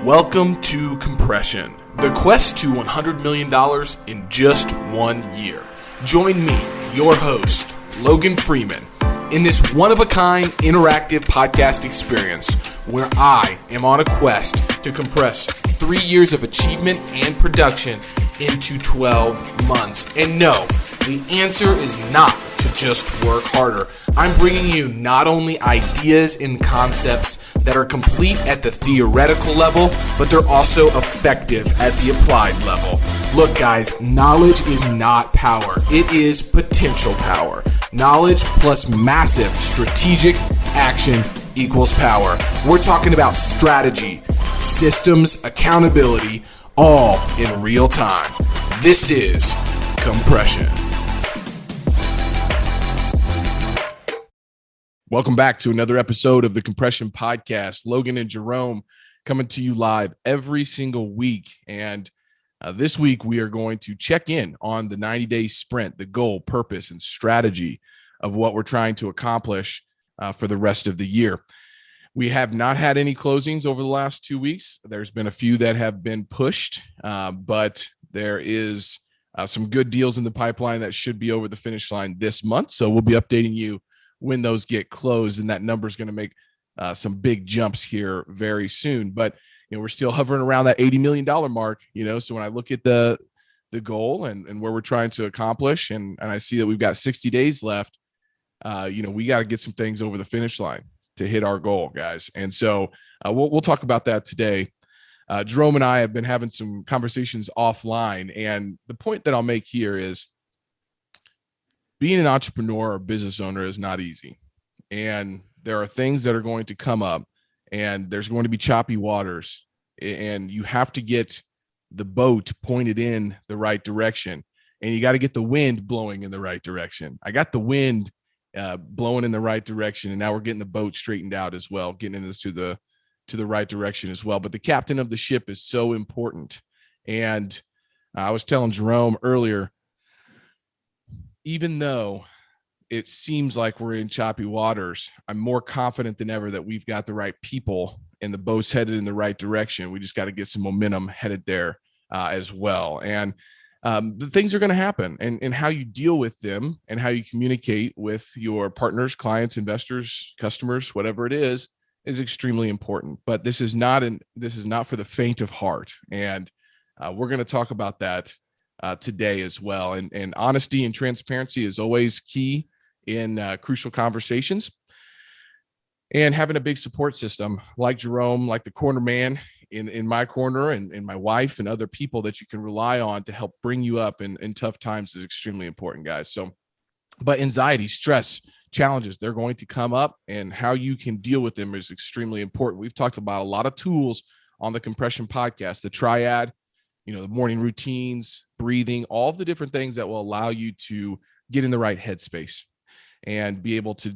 Welcome to Compression, the quest to $100 million in just 1 year. Join me, your host, Logan Freeman, in this one-of-a-kind interactive podcast experience where I am on a quest to compress 3 years of achievement and production into 12 months. And no, the answer is not to just work harder. I'm bringing you not only ideas and concepts that are complete at the theoretical level, but they're also effective at the applied level. Look, guys, knowledge is not power. It is potential power. Knowledge plus massive strategic action equals power. We're talking about strategy, systems, accountability, all in real time. This is Compression. Welcome back to another episode of the Compression Podcast. Logan and Jerome coming to you live every single week. And this week we are going to check in on the 90-day sprint, the goal, purpose, and strategy of what we're trying to accomplish for the rest of the year. We have not had any closings over the last 2 weeks. There's been a few that have been pushed, but there is some good deals in the pipeline that should be over the finish line this month. So we'll be updating you when those get closed, and that number is going to make some big jumps here very soon. But we're still hovering around that $80 million mark. So when I look at the goal and where we're trying to accomplish, and I see that we've got 60 days left, we got to get some things over the finish line to hit our goal, guys. And so we'll talk about that today. Jerome and I have been having some conversations offline, and the point that I'll make here is being an entrepreneur or business owner is not easy. And there are things that are going to come up, and there's going to be choppy waters, and you have to get the boat pointed in the right direction, and you got to get the wind blowing in the right direction. I got the wind blowing in the right direction, and now we're getting the boat straightened out as well, getting into the right direction as well. But the captain of the ship is so important. And I was telling Jerome earlier, even though it seems like we're in choppy waters, I'm more confident than ever that we've got the right people and the boat's headed in the right direction. We just got to get some momentum headed there as well. And the things are going to happen, and how you deal with them and how you communicate with your partners, clients, investors, customers, whatever it is extremely important. But this is not for the faint of heart. And we're going to talk about that today as well. And honesty and transparency is always key in crucial conversations. And having a big support system like Jerome, like the corner man in my corner, and my wife and other people that you can rely on to help bring you up in tough times is extremely important, guys. So, but anxiety, stress, challenges, they're going to come up, and how you can deal with them is extremely important. We've talked about a lot of tools on the Compression Podcast, the triad, the morning routines, breathing, all of the different things that will allow you to get in the right headspace and be able to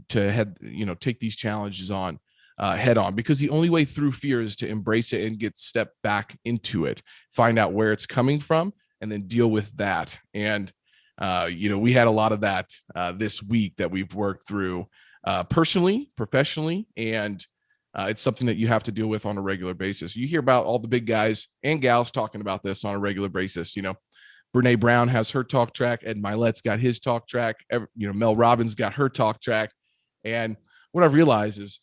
take these challenges on head on, because the only way through fear is to embrace it and get step back into it, find out where it's coming from, and then deal with that. And, we had a lot of that this week that we've worked through personally, professionally, and it's something that you have to deal with on a regular basis. You hear about all the big guys and gals talking about this on a regular basis. Brene Brown has her talk track. Ed Milet's got his talk track. Mel Robbins got her talk track. And what I've realized is,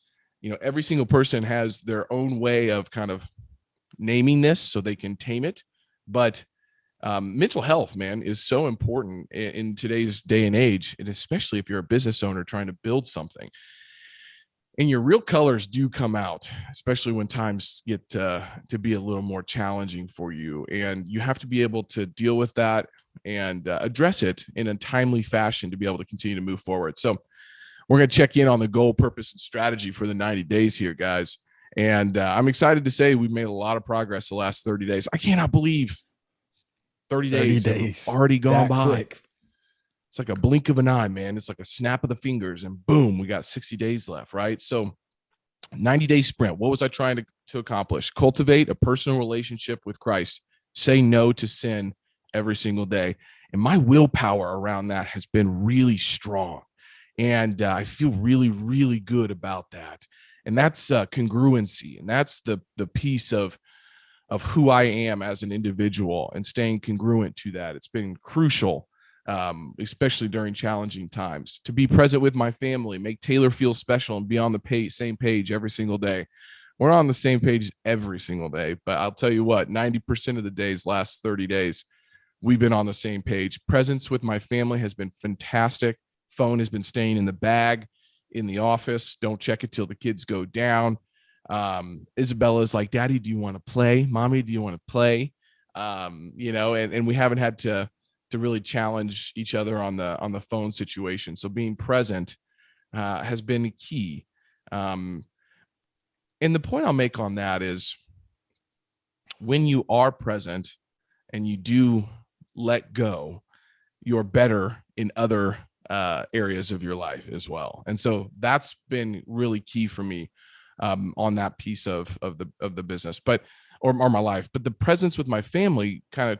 every single person has their own way of kind of naming this so they can tame it. But mental health, man, is so important in today's day and age, and especially if you're a business owner trying to build something. And your real colors do come out, especially when times get to be a little more challenging for you. And you have to be able to deal with that and address it in a timely fashion to be able to continue to move forward. So we're going to check in on the goal, purpose, and strategy for the 90 days here, guys. And I'm excited to say we've made a lot of progress the last 30 days. I cannot believe 30 days have already gone by. Quick. It's like a blink of an eye, man. It's like a snap of the fingers, and boom, we got 60 days left, right? So 90-day sprint. What was I trying to accomplish? Cultivate a personal relationship with Christ. Say no to sin every single day. And my willpower around that has been really strong. And I feel really, really good about that. And that's congruency. And that's the piece of who I am as an individual and staying congruent to that. It's been crucial, especially during challenging times, to be present with my family, make Taylor feel special, and be on the same page every single day. We're on the same page every single day, but I'll tell you what, 90% of the days, last 30 days, we've been on the same page. Presence with my family has been fantastic. Phone has been staying in the bag in the office. Don't check it till the kids go down. Isabella's like, Daddy, do you want to play? Mommy, do you want to play? And we haven't had to really challenge each other on the phone situation. So being present has been key. And the point I'll make on that is, when you are present and you do let go, you're better in other areas of your life as well. And so that's been really key for me on that piece of the business, or my life. But the presence with my family kind of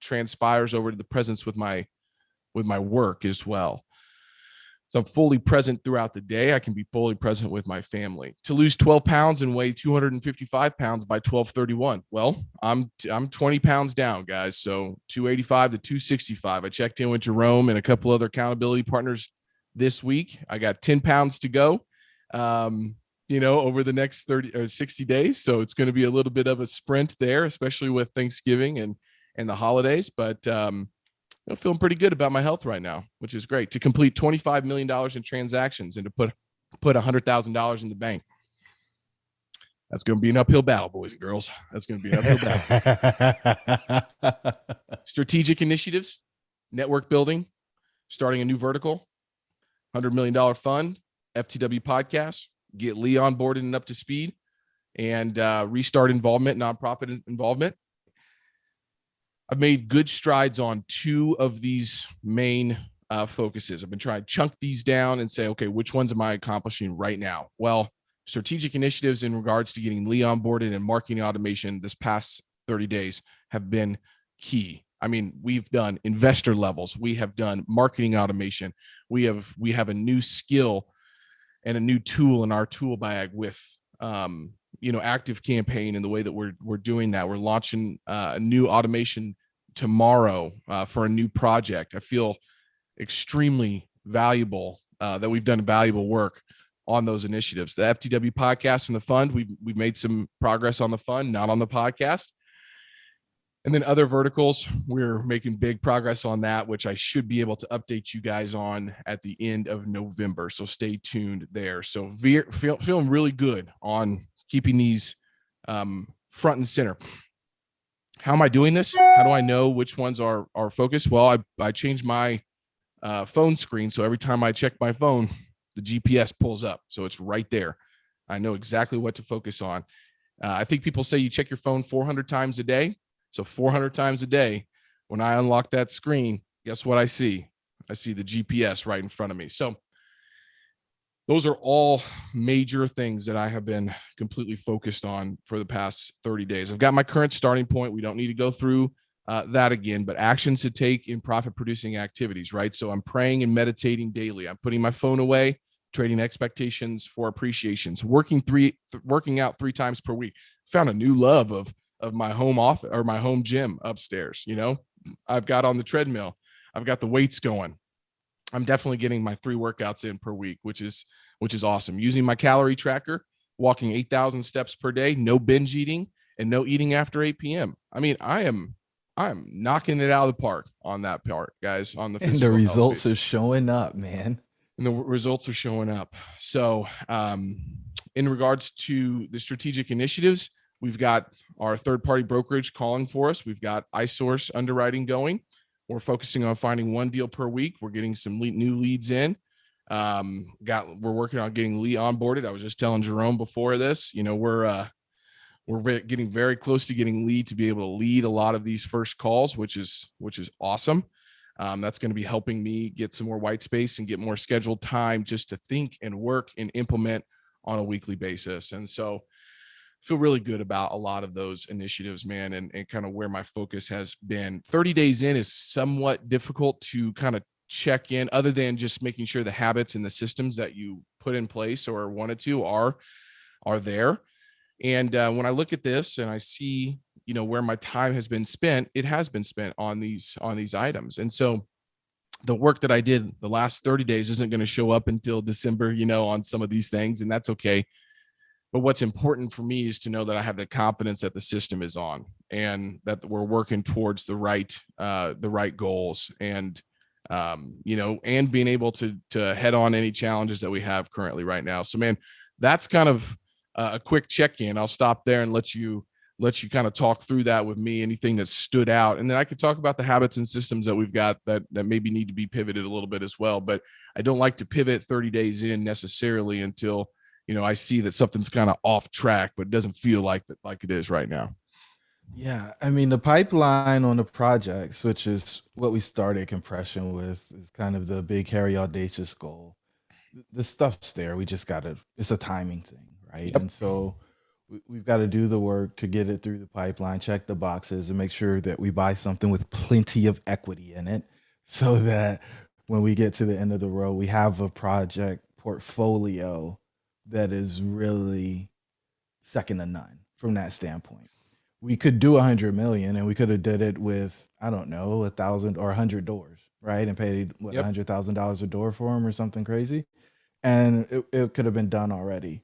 transpires over to the presence with my work as well. So I'm fully present throughout the day. I can be fully present with my family. To lose 12 pounds and weigh 255 pounds by 12/31. Well, I'm 20 pounds down, guys. So 285 to 265. I checked in with Jerome and a couple other accountability partners this week. I got 10 pounds to go, over the next 30 or 60 days. So it's going to be a little bit of a sprint there, especially with Thanksgiving and the holidays. But I'm feeling pretty good about my health right now, which is great. To complete $25 million in transactions and to put $100,000 in the bank. That's going to be an uphill battle, boys and girls. That's going to be an uphill battle. Strategic initiatives, network building, starting a new vertical, $100 million fund, FTW podcast, get Lee on board and up to speed, and restart involvement, nonprofit involvement. I've made good strides on two of these main focuses. I've been trying to chunk these down and say, okay, which ones am I accomplishing right now? Well, strategic initiatives in regards to getting Lee onboarded and marketing automation this past 30 days have been key. I mean, we've done investor levels. We have done marketing automation. We have a new skill and a new tool in our tool bag with Active Campaign, and the way that we're doing that. We're launching a new automation tomorrow for a new project. I feel extremely valuable that we've done valuable work on those initiatives. The FTW podcast and the fund, we've made some progress on the fund, not on the podcast. And then other verticals, we're making big progress on that, which I should be able to update you guys on at the end of November. So stay tuned there. So feeling really good on keeping these front and center. How am I doing this? How do I know which ones are focused? Well, I changed my phone screen. So every time I check my phone, the GPS pulls up. So it's right there. I know exactly what to focus on. I think people say you check your phone 400 times a day. So 400 times a day, when I unlock that screen, guess what I see? I see the GPS right in front of me. So those are all major things that I have been completely focused on for the past 30 days. I've got my current starting point. We don't need to go through that again, but actions to take in profit producing activities, right? So I'm praying and meditating daily. I'm putting my phone away, trading expectations for appreciations, working out 3 times per week. Found a new love of my home office or my home gym upstairs. I've got on the treadmill. I've got the weights going. I'm definitely getting my 3 workouts in per week, which is awesome. Using my calorie tracker, walking 8,000 steps per day, no binge eating, and no eating after 8 p.m. I mean, I'm knocking it out of the park on that part, guys, on the physical. And the results are showing up, man. And the results are showing up. So in regards to the strategic initiatives, we've got our third-party brokerage calling for us. We've got iSource underwriting going. We're focusing on finding 1 deal per week. We're getting some new leads in. We're working on getting Lee onboarded. I was just telling Jerome before this, we're getting very close to getting Lee to be able to lead a lot of these first calls, which is awesome. That's going to be helping me get some more white space and get more scheduled time just to think and work and implement on a weekly basis. And so feel really good about a lot of those initiatives, man, and kind of where my focus has been. 30 days in is somewhat difficult to kind of check in, other than just making sure the habits and the systems that you put in place or wanted to are there. And when I look at this and I see, where my time has been spent, it has been spent on these items. And so the work that I did the last 30 days isn't going to show up until December, on some of these things, and that's okay. But what's important for me is to know that I have the confidence that the system is on and that we're working towards the right goals, and and being able to head on any challenges that we have currently right now. So, man, that's kind of a quick check-in. I'll stop there and let you kind of talk through that with me, anything that stood out, and then I could talk about the habits and systems that we've got that maybe need to be pivoted a little bit as well. But I don't like to pivot 30 days in necessarily until I see that something's kind of off track, but it doesn't feel like it is right now. Yeah, I mean, the pipeline on the projects, which is what we started compression with, is kind of the big, hairy, audacious goal. The stuff's there. We just got to, it's a timing thing, right? Yep. And so we've got to do the work to get it through the pipeline, check the boxes, and make sure that we buy something with plenty of equity in it so that when we get to the end of the road, we have a project portfolio that is really second to none from that standpoint. We could do 100 million and we could have did it with, I don't know, 1,000 or 100 doors, right? And paid what, Yep. $100,000 a door for them or something crazy. And it could have been done already.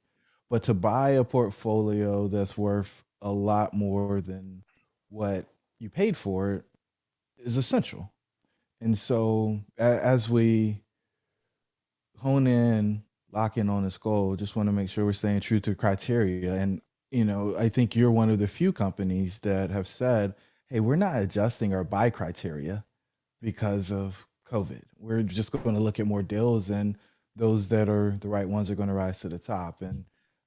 But to buy a portfolio that's worth a lot more than what you paid for it is essential. And so as we hone in, lock in on this goal, just want to make sure we're staying true to criteria. And, I think you're one of the few companies that have said, hey, we're not adjusting our buy criteria because of COVID. We're just going to look at more deals, and those that are the right ones are going to rise to the top. And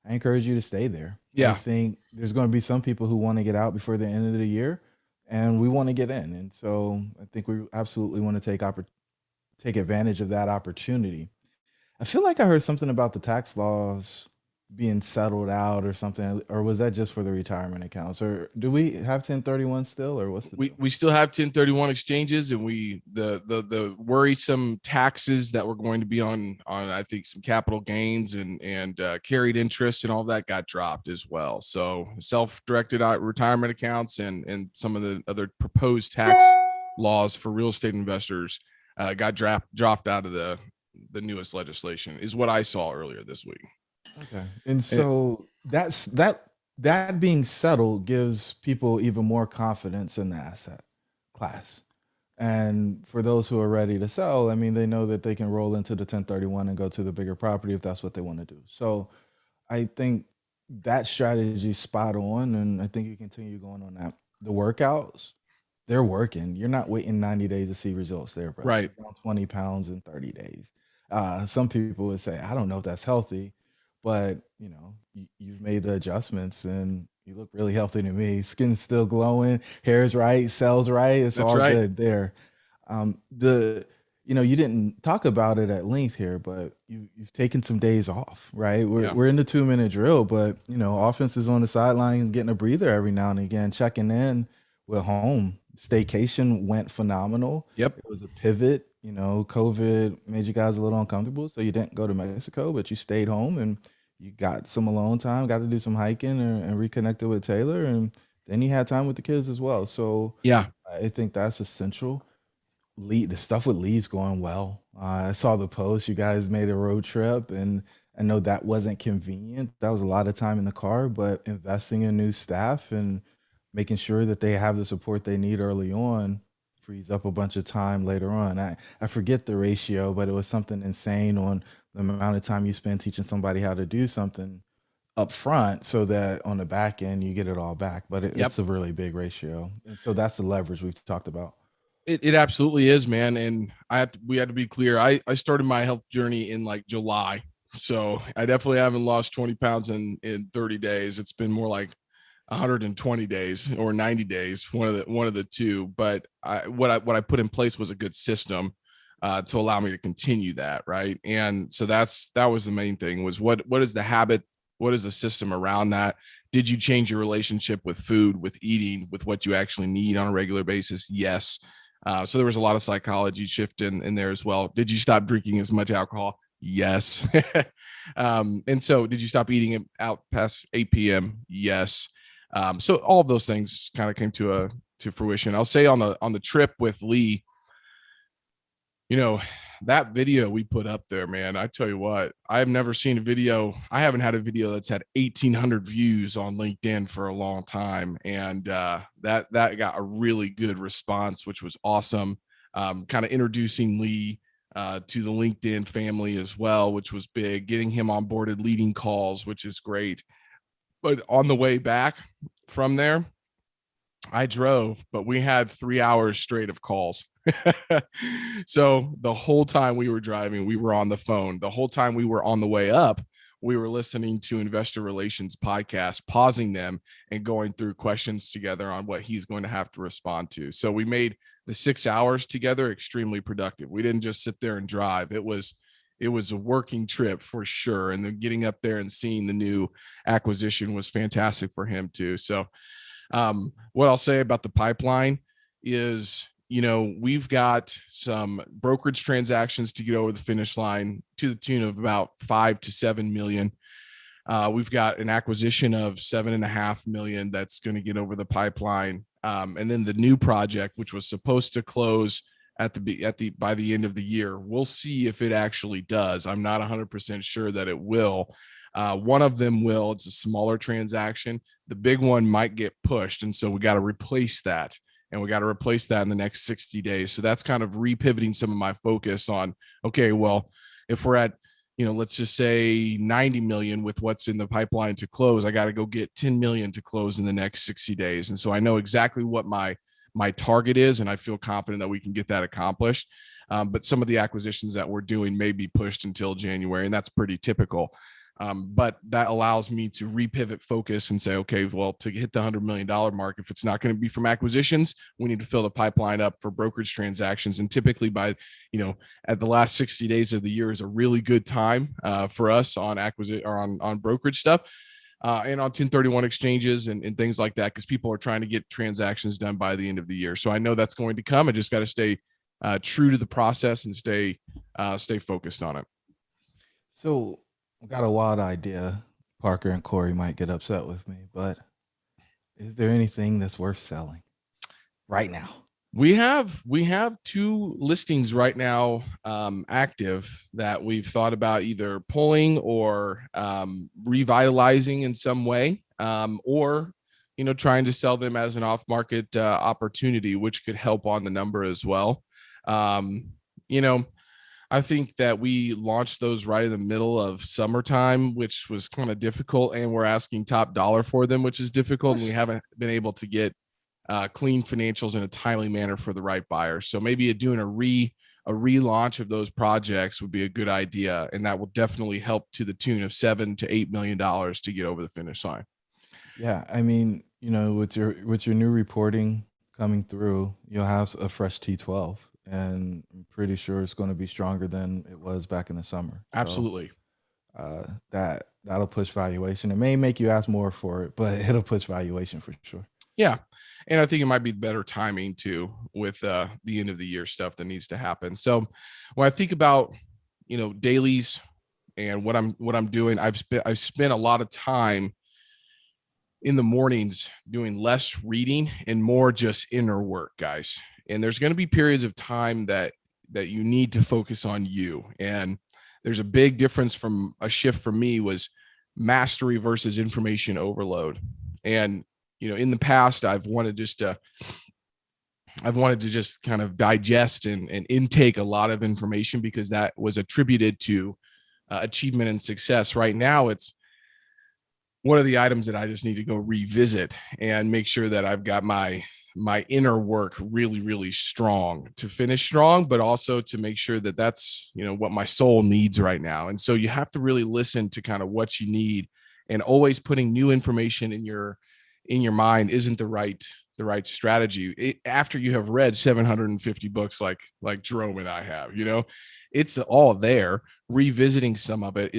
I encourage you to stay there. I Yeah. think there's going to be some people who want to get out before the end of the year, and we want to get in. And so I think we absolutely want to take advantage of that opportunity. I feel like I heard something about the tax laws being settled out or something, or was that just for the retirement accounts? Or do we have 1031 still, or what's the deal? We still have 1031 exchanges, and the worrisome taxes that were going to be on I think some capital gains and carried interest and all that got dropped as well. So self-directed retirement accounts and some of the other proposed tax laws for real estate investors got dropped out of the newest legislation, is what I saw earlier this week. Okay. And so that being settled gives people even more confidence in the asset class. And for those who are ready to sell, I mean, they know that they can roll into the 1031 and go to the bigger property if that's what they want to do. So I think that strategy is spot on, and I think you continue going on that. The workouts, they're working. You're not waiting 90 days to see results there, brother. Right. You're down 20 pounds in 30 days. Some people would say, I don't know if that's healthy, but you've made the adjustments and you look really healthy to me. Skin's still glowing, hair's right, cells right. It's That's all right. good there. The you didn't talk about it at length here, but you've taken some days off, right? We're in the 2-minute drill, but offense is on the sideline getting a breather every now and again, checking in with home. Staycation went phenomenal. Yep. It was a pivot. COVID made you guys a little uncomfortable, so you didn't go to Mexico, but you stayed home and you got some alone time, got to do some hiking and reconnected with Taylor, and then you had time with the kids as well. So Yeah. I think that's essential. The stuff with Lee's going well. I saw the post. You guys made a road trip, and I know that wasn't convenient. That was a lot of time in the car, but investing in new staff and making sure that they have the support they need early on frees up a bunch of time later on. I forget the ratio, but it was something insane on the amount of time you spend teaching somebody how to do something up front so that on the back end you get it all back. But it's a really big ratio. And so that's the leverage we've talked about. It absolutely is, man. And we had to be clear. I started my health journey in like July. So I definitely haven't lost 20 pounds in 30 days. It's been more like 120 days or 90 days, one of the two. But what I put in place was a good system to allow me to continue that. Right. And so that was the main thing, was what is the habit? What is the system around that? Did you change your relationship with food, with eating, with what you actually need on a regular basis? Yes. So there was a lot of psychology shift in there as well. Did you stop drinking as much alcohol? Yes. And so did you stop eating out past 8 p.m.? Yes. So all of those things kind of came to fruition. I'll say on the trip with Lee, you know, that video we put up there, man, I tell you what, I've never seen a video. I haven't had a video that's had 1,800 views on LinkedIn for a long time. And that got a really good response, which was awesome. Kind of introducing Lee to the LinkedIn family as well, which was big, getting him onboarded, leading calls, which is great. But on the way back from there, I drove, but we had 3 hours straight of calls. So the whole time we were driving, we were on the phone. The whole time we were on the way up, we were listening to investor relations podcasts, pausing them and going through questions together on what he's going to have to respond to. So we made the 6 hours together extremely productive. We didn't just sit there and drive. It was a working trip for sure. And then getting up there and seeing the new acquisition was fantastic for him too. So what I'll say about the pipeline is, we've got some brokerage transactions to get over the finish line to the tune of about 5 to 7 million. We've got an acquisition of 7.5 million that's going to get over the pipeline. And then the new project, which was supposed to close by the end of the year. We'll see if it actually does. I'm not 100% sure that it will. One of them will. It's a smaller transaction. The big one might get pushed, and so we got to replace that. And we got to replace that in the next 60 days. So that's kind of repivoting some of my focus on, okay, well, if we're at, let's just say 90 million with what's in the pipeline to close, I got to go get 10 million to close in the next 60 days. And so I know exactly what my target is, and I feel confident that we can get that accomplished. But some of the acquisitions that we're doing may be pushed until January, and that's pretty typical. But that allows me to repivot focus and say, okay, well, to hit the $100 million mark, if it's not going to be from acquisitions, we need to fill the pipeline up for brokerage transactions. And typically by, at the last 60 days of the year is a really good time for us on acquisition or on brokerage stuff. And on 1031 exchanges and things like that, because people are trying to get transactions done by the end of the year. So I know that's going to come. I just got to stay true to the process and stay focused on it. So I got a wild idea. Parker and Corey might get upset with me, but is there anything that's worth selling right now? We have 2 listings right now active that we've thought about either pulling or revitalizing in some way, or trying to sell them as an off-market opportunity, which could help on the number as well. I think that we launched those right in the middle of summertime, which was kind of difficult, and we're asking top dollar for them, which is difficult, and we haven't been able to get clean financials in a timely manner for the right buyer. So maybe doing a relaunch of those projects would be a good idea, and that will definitely help to the tune of $7 to $8 million to get over the finish line. Yeah, I mean, with your new reporting coming through, you'll have a fresh T12, and I'm pretty sure it's going to be stronger than it was back in the summer. Absolutely. So, that'll push valuation. It may make you ask more for it, but it'll push valuation for sure. Yeah. And I think it might be better timing too with the end of the year stuff that needs to happen. So when I think about, dailies and what I'm doing, I've spent a lot of time in the mornings doing less reading and more just inner work, guys. And there's going to be periods of time that you need to focus on you. And there's a big difference from a shift for me was mastery versus information overload. And in the past, I've wanted to just kind of digest and intake a lot of information because that was attributed to achievement and success. Right now, it's one of the items that I just need to go revisit and make sure that I've got my inner work really, really strong to finish strong, but also to make sure that that's, what my soul needs right now. And so you have to really listen to kind of what you need, and always putting new information in your mind isn't the right strategy. After you have read 750 books like Jerome and I have, it's all there. Revisiting some of it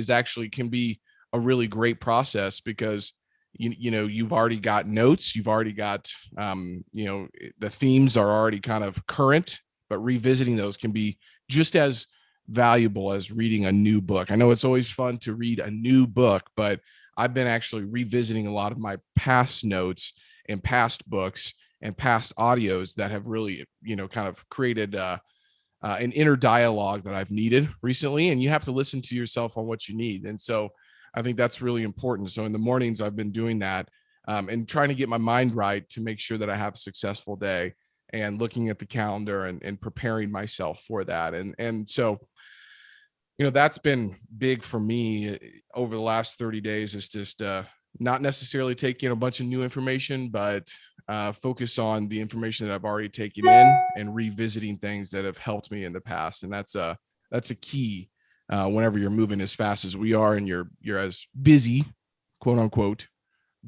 can be a really great process because you've already got notes, you've already got the themes are already kind of current, but revisiting those can be just as valuable as reading a new book. I know it's always fun to read a new book, but I've been actually revisiting a lot of my past notes and past books and past audios that have really, kind of created an inner dialogue that I've needed recently. And you have to listen to yourself on what you need. And so I think that's really important. So in the mornings, I've been doing that and trying to get my mind right to make sure that I have a successful day, and looking at the calendar and preparing myself for that. And so, that's been big for me over the last 30 days, is just not necessarily taking a bunch of new information, but focus on the information that I've already taken in and revisiting things that have helped me in the past. And that's a key whenever you're moving as fast as we are, and you're as busy, quote unquote,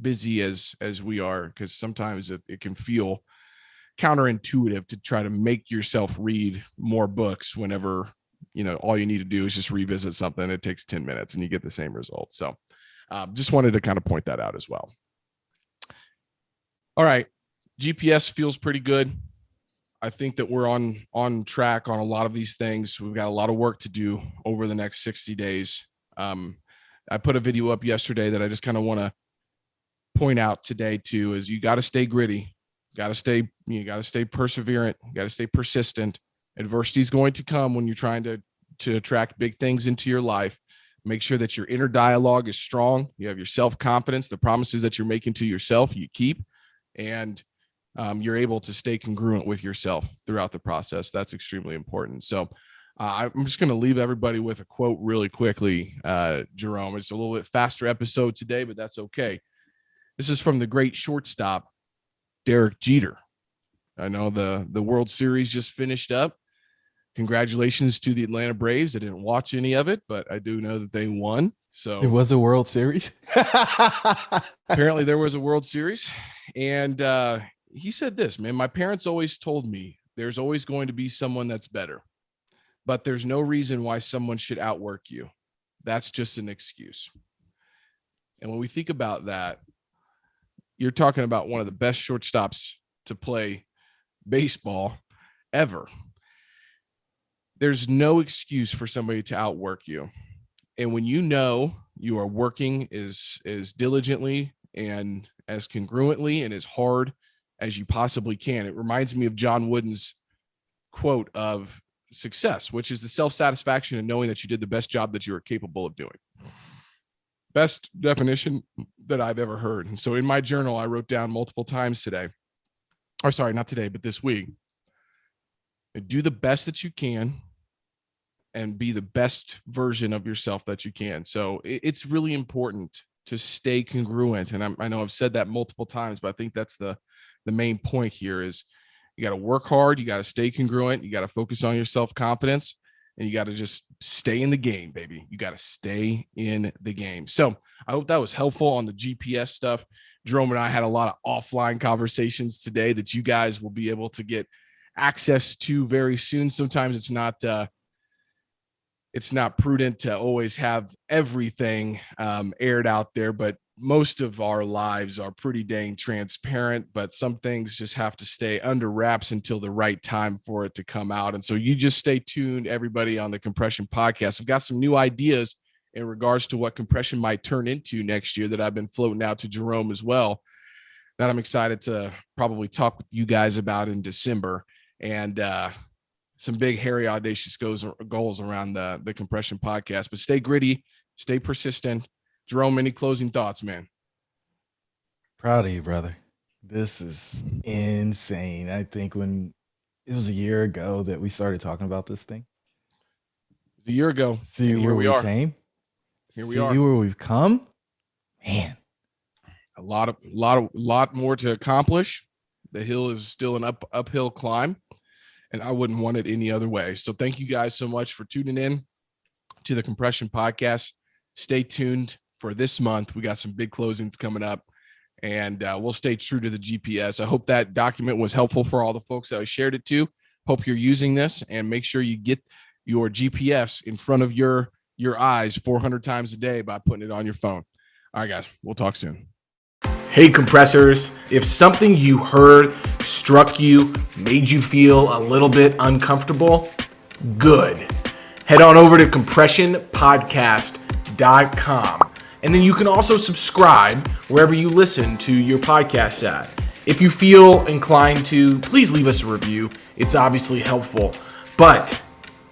busy as we are, because sometimes it can feel counterintuitive to try to make yourself read more books whenever, all you need to do is just revisit something. It takes 10 minutes and you get the same results. So just wanted to kind of point that out as well. All right. GPS feels pretty good. I think that we're on track on a lot of these things. We've got a lot of work to do over the next 60 days. I put a video up yesterday that I just kind of want to point out today too, is you got to stay gritty. You got to stay perseverant. You got to stay persistent. Adversity is going to come when you're trying to attract big things into your life. Make sure that your inner dialogue is strong. You have your self-confidence, the promises that you're making to yourself, you keep, and you're able to stay congruent with yourself throughout the process. That's extremely important. So I'm just going to leave everybody with a quote really quickly, Jerome. It's a little bit faster episode today, but that's okay. This is from the great shortstop, Derek Jeter. I know the World Series just finished up. Congratulations to the Atlanta Braves. I didn't watch any of it, but I do know that they won. So There was a World Series. Apparently there was a World Series. And he said this, man, my parents always told me there's always going to be someone that's better, but there's no reason why someone should outwork you. That's just an excuse. And when we think about that, you're talking about one of the best shortstops to play baseball ever. There's no excuse for somebody to outwork you. And when you are working as diligently and as congruently and as hard as you possibly can, it reminds me of John Wooden's quote of success, which is the self-satisfaction of knowing that you did the best job that you are capable of doing. Best definition that I've ever heard. And so in my journal, I wrote down multiple times today, or sorry, not today, but this week, do the best that you can and be the best version of yourself that you can. So it's really important to stay congruent. And I know I've said that multiple times, but I think that's the main point here is you got to work hard. You got to stay congruent. You got to focus on your self-confidence, and you got to just stay in the game, baby. You got to stay in the game. So I hope that was helpful on the GPS stuff. Jerome and I had a lot of offline conversations today that you guys will be able to get access to very soon. Sometimes it's not prudent to always have everything aired out there, but most of our lives are pretty dang transparent, but some things just have to stay under wraps until the right time for it to come out. And so you just stay tuned, everybody, on the Compression Podcast. I've got some new ideas in regards to what compression might turn into next year that I've been floating out to Jerome as well, that I'm excited to probably talk with you guys about in December. And some big, hairy, audacious goals around the Compression Podcast. But stay gritty, stay persistent. Jerome, any closing thoughts, man? Proud of you, brother. This is insane. I think when it was a year ago that we started talking about this thing. A year ago. See where we came. Here we are. See where we've come. Man, a lot more to accomplish. The hill is still an uphill climb, and I wouldn't want it any other way. So thank you guys so much for tuning in to the Compression Podcast. Stay tuned for this month. We got some big closings coming up, and we'll stay true to the GPS. I hope that document was helpful for all the folks that I shared it to. Hope you're using this, and make sure you get your GPS in front of your eyes 400 times a day by putting it on your phone. All right, guys, we'll talk soon. Hey, compressors, if something you heard struck you, made you feel a little bit uncomfortable, good. Head on over to compressionpodcast.com. And then you can also subscribe wherever you listen to your podcast at. If you feel inclined to, please leave us a review. It's obviously helpful. But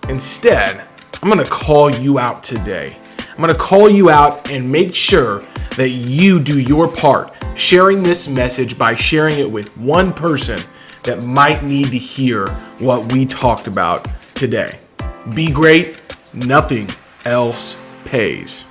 instead, I'm going to call you out today. I'm going to call you out and make sure that you do your part, sharing this message by sharing it with one person that might need to hear what we talked about today. Be great. Nothing else pays.